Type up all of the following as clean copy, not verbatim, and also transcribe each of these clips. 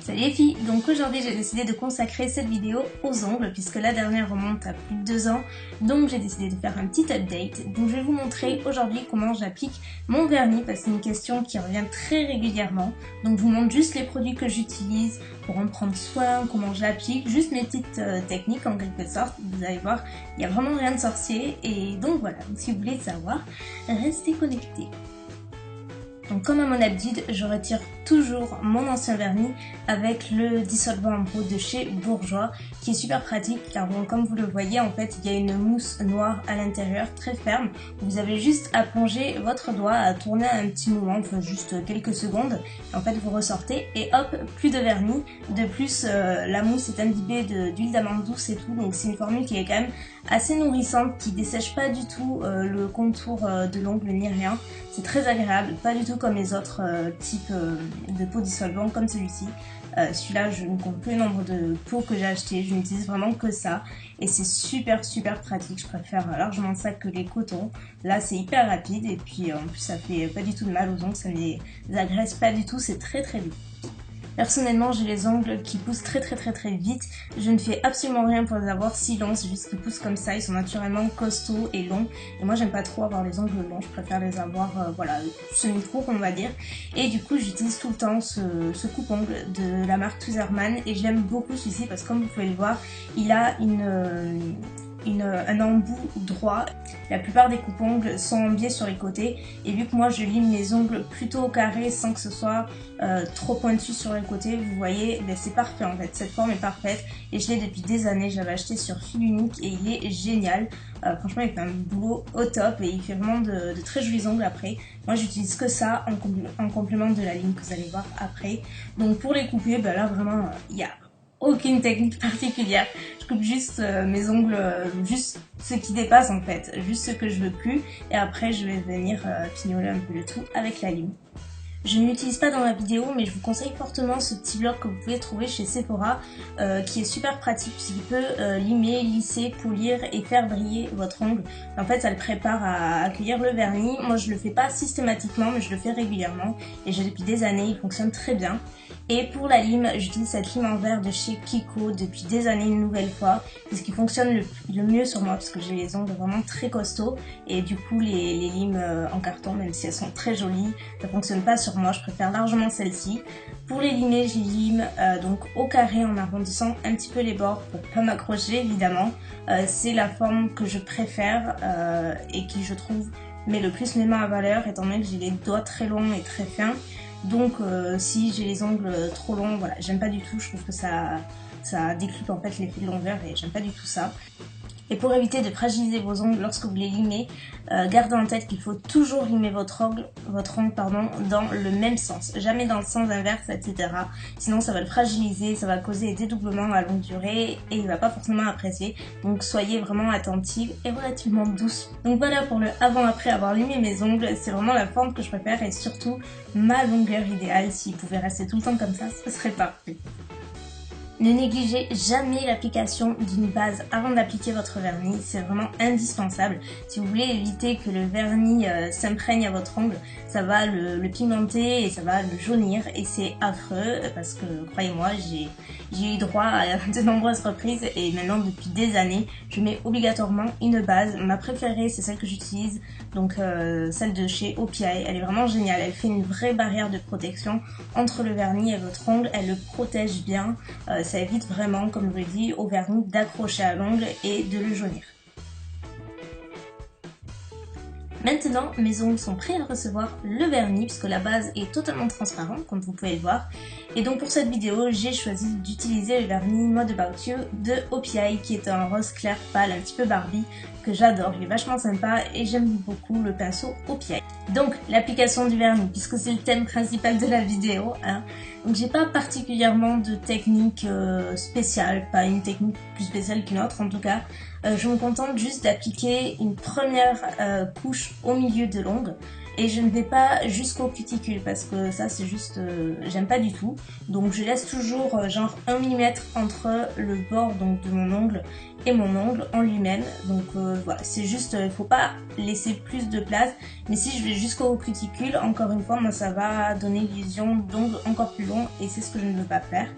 Salut les filles, donc aujourd'hui j'ai décidé de consacrer cette vidéo aux ongles puisque la dernière remonte à plus de 2 ans, donc j'ai décidé de faire un petit update. Donc je vais vous montrer aujourd'hui comment j'applique mon vernis parce que c'est une question qui revient très régulièrement. Donc je vous montre juste les produits que j'utilise pour en prendre soin, comment je l'applique, juste mes petites techniques en quelque sorte. Vous allez voir, il n'y a vraiment rien de sorcier et donc voilà, donc, si vous voulez savoir, restez connectés. Donc comme à mon habitude, je retire toujours mon ancien vernis avec le dissolvant en peau de chez Bourjois qui est super pratique car bon, comme vous le voyez en fait il y a une mousse noire à l'intérieur très ferme. Vous avez juste à plonger votre doigt, à tourner un petit moment, enfin juste quelques secondes. Et en fait vous ressortez et hop, plus de vernis. De plus la mousse est imbibée d'huile d'amande douce et tout, donc c'est une formule qui est quand même assez nourrissante, qui dessèche pas du tout le contour de l'ongle ni rien. C'est très agréable, pas du tout comme les autres types de peau dissolvant comme celui-ci. Celui-là, je ne compte plus le nombre de peaux que j'ai acheté, je n'utilise vraiment que ça. Et c'est super pratique, je préfère largement ça que les cotons. Là, c'est hyper rapide et puis en plus, ça fait pas du tout de mal aux ongles, ça ne les agresse pas du tout, c'est très vite. Personnellement, j'ai les ongles qui poussent très vite. Je ne fais absolument rien pour les avoir si longs, c'est juste qu'ils poussent comme ça. Ils sont naturellement costauds et longs. Et moi, j'aime pas trop avoir les ongles longs. Je préfère les avoir, voilà, semi-courts, on va dire. Et du coup, j'utilise tout le temps ce coupe-ongle de la marque Tweezerman. Et j'aime beaucoup celui-ci parce que comme vous pouvez le voir, il a un embout droit. La plupart des coupe-ongles sont en biais sur les côtés et vu que moi je lime les ongles plutôt au carré sans que ce soit trop pointu sur les côtés, vous voyez, ben c'est parfait en fait, cette forme est parfaite et je l'ai depuis des années. J'avais acheté sur Fil Unique et il est génial. Franchement il fait un boulot au top et il fait vraiment de très jolis ongles après. Moi j'utilise que ça en complément de la ligne que vous allez voir après. Donc pour les couper, ben là vraiment il y a aucune technique particulière. Je coupe juste mes ongles, juste ce qui dépasse en fait, juste ce que je veux plus et après je vais venir pignoler un peu le tout avec la lime. Je ne l'utilise pas dans ma vidéo mais je vous conseille fortement ce petit bloc que vous pouvez trouver chez Sephora qui est super pratique puisqu'il peut limer, lisser, polir et faire briller votre ongle. En fait ça le prépare à accueillir le vernis. Moi je le fais pas systématiquement mais je le fais régulièrement et j'ai depuis des années, il fonctionne très bien. Et pour la lime, j'utilise cette lime en verre de chez Kiko depuis des années une nouvelle fois. C'est ce qui fonctionne le mieux sur moi parce que j'ai les ongles vraiment très costauds. Et du coup les limes en carton, même si elles sont très jolies, ça fonctionne pas sur moi, je préfère largement celle-ci. Pour les limer, j'y lime donc au carré en arrondissant un petit peu les bords pour pas m'accrocher évidemment. C'est la forme que je préfère et qui je trouve met le plus mes mains à valeur étant donné que j'ai les doigts très longs et très fins. Donc si j'ai les ongles trop longs, voilà, j'aime pas du tout, je trouve que ça décuple en fait l'effet de longueur et j'aime pas du tout ça. Et pour éviter de fragiliser vos ongles lorsque vous les limez, gardez en tête qu'il faut toujours limer votre ongle dans le même sens, jamais dans le sens inverse, etc. Sinon ça va le fragiliser, ça va causer des dédoublements à longue durée et il va pas forcément apprécier. Donc soyez vraiment attentive et relativement douce. Donc voilà pour le avant-après avoir limé mes ongles, c'est vraiment la forme que je préfère et surtout ma longueur idéale. S'il pouvait rester tout le temps comme ça, ce serait parfait. Ne négligez jamais l'application d'une base avant d'appliquer votre vernis, c'est vraiment indispensable. Si vous voulez éviter que le vernis s'imprègne à votre ongle, ça va le pigmenter et ça va le jaunir et c'est affreux parce que croyez-moi, j'ai eu droit à de nombreuses reprises et maintenant depuis des années, je mets obligatoirement une base. Ma préférée c'est celle que j'utilise, donc celle de chez OPI, elle est vraiment géniale, elle fait une vraie barrière de protection entre le vernis et votre ongle, elle le protège bien. Ça évite vraiment, comme je vous l'ai dit, au vernis d'accrocher à l'ongle et de le jaunir. Maintenant, mes ongles sont prêts à recevoir le vernis puisque la base est totalement transparente comme vous pouvez le voir. Et donc pour cette vidéo, j'ai choisi d'utiliser le vernis Mode About You de OPI qui est un rose clair pâle, un petit peu Barbie, que j'adore. Il est vachement sympa et j'aime beaucoup le pinceau OPI. Donc l'application du vernis, puisque c'est le thème principal de la vidéo, hein. Donc j'ai pas particulièrement de technique spéciale, pas une technique plus spéciale qu'une autre en tout cas. Je me contente juste d'appliquer une première couche au milieu de l'ongle et je ne vais pas jusqu'au cuticule parce que ça c'est juste, j'aime pas du tout. Donc je laisse toujours genre 1 mm entre le bord donc de mon ongle et mon ongle en lui-même. Donc voilà, c'est juste, il faut pas laisser plus de place. Mais si je vais jusqu'au cuticule, encore une fois, moi ça va donner l'illusion d'ongle encore plus long et c'est ce que je ne veux pas faire.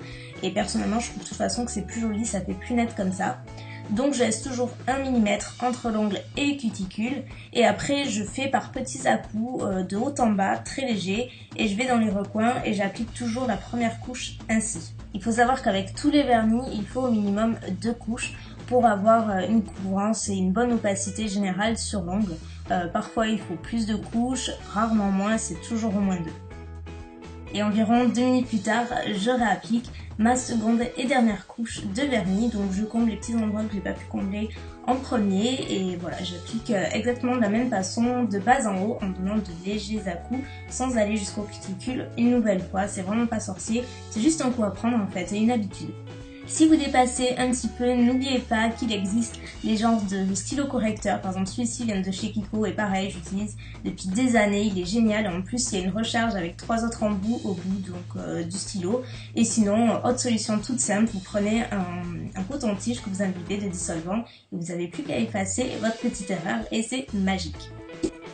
Et personnellement, je trouve de toute façon que c'est plus joli, ça fait plus net comme ça. Donc je laisse toujours 1 mm entre l'ongle et le cuticule. Et après, je fais par petits à-coups de haut en bas, très léger. Et je vais dans les recoins et j'applique toujours la première couche ainsi. Il faut savoir qu'avec tous les vernis, il faut au minimum 2 couches pour avoir une couvrance et une bonne opacité générale sur l'ongle. Parfois il faut plus de couches, rarement moins, c'est toujours au moins 2. Et environ 2 minutes plus tard, je réapplique ma seconde et dernière couche de vernis. Donc je comble les petits endroits que j'ai pas pu combler en premier. Et voilà, j'applique exactement de la même façon de bas en haut en donnant de légers à-coups sans aller jusqu'au cuticule une nouvelle fois. C'est vraiment pas sorcier, c'est juste un coup à prendre en fait et une habitude. Si vous dépassez un petit peu, n'oubliez pas qu'il existe les genres de stylo correcteurs. Par exemple, celui-ci vient de chez Kiko et pareil, j'utilise depuis des années. Il est génial. En plus, il y a une recharge avec 3 autres embouts au bout donc, du stylo. Et sinon, autre solution toute simple, vous prenez un coton-tige que vous imbibez de dissolvant et vous n'avez plus qu'à effacer votre petite erreur et c'est magique.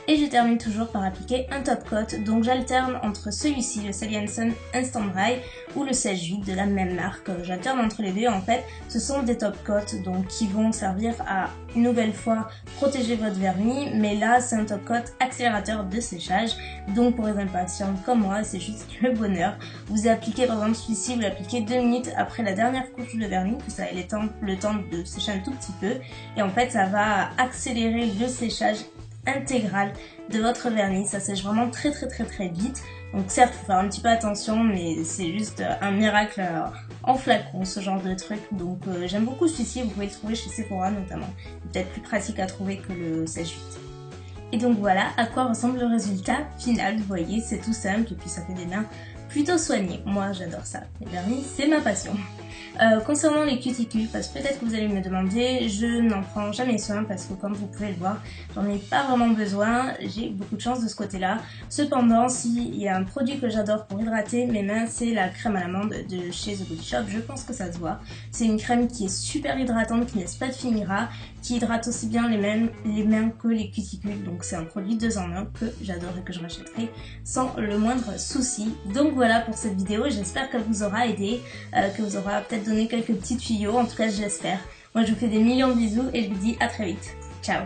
Et je termine toujours par appliquer un top coat, donc j'alterne entre celui-ci, le Sally Hansen Instant Dry ou le sèche-vide de la même marque. J'alterne entre les deux, en fait ce sont des top coats donc qui vont servir à une nouvelle fois protéger votre vernis, mais là c'est un top coat accélérateur de séchage, donc pour les impatients comme moi c'est juste le bonheur. Vous appliquez par exemple celui-ci, vous l'appliquez 2 minutes après la dernière couche de vernis, que ça ait le temps de sécher un tout petit peu, et en fait ça va accélérer le séchage intégral de votre vernis. Ça sèche vraiment très vite. Donc certes, il faut faire un petit peu attention, mais c'est juste un miracle en flacon, ce genre de truc. Donc j'aime beaucoup celui-ci, vous pouvez le trouver chez Sephora notamment. Peut-être plus pratique à trouver que le sèche-vite. Et donc voilà à quoi ressemble le résultat final. Vous voyez, c'est tout simple et puis ça fait des mains plutôt soignées. Moi j'adore ça. Les vernis, c'est ma passion. Concernant les cuticules, parce que peut-être que vous allez me demander, je n'en prends jamais soin parce que comme vous pouvez le voir, j'en ai pas vraiment besoin, j'ai beaucoup de chance de ce côté-là. Cependant, s'il y a un produit que j'adore pour hydrater mes mains, c'est la crème à l'amande de chez The Body Shop, je pense que ça se voit. C'est une crème qui est super hydratante, qui ne laisse pas de fini gras, qui hydrate aussi bien les mains que les cuticules, donc c'est un produit 2 en 1 que j'adore et que je rachèterai sans le moindre souci. Donc voilà pour cette vidéo, j'espère qu'elle vous aura aidé, que vous aura peut-être donné quelques petits tuyaux, en tout cas je l'espère. Moi je vous fais des millions de bisous et je vous dis à très vite. Ciao.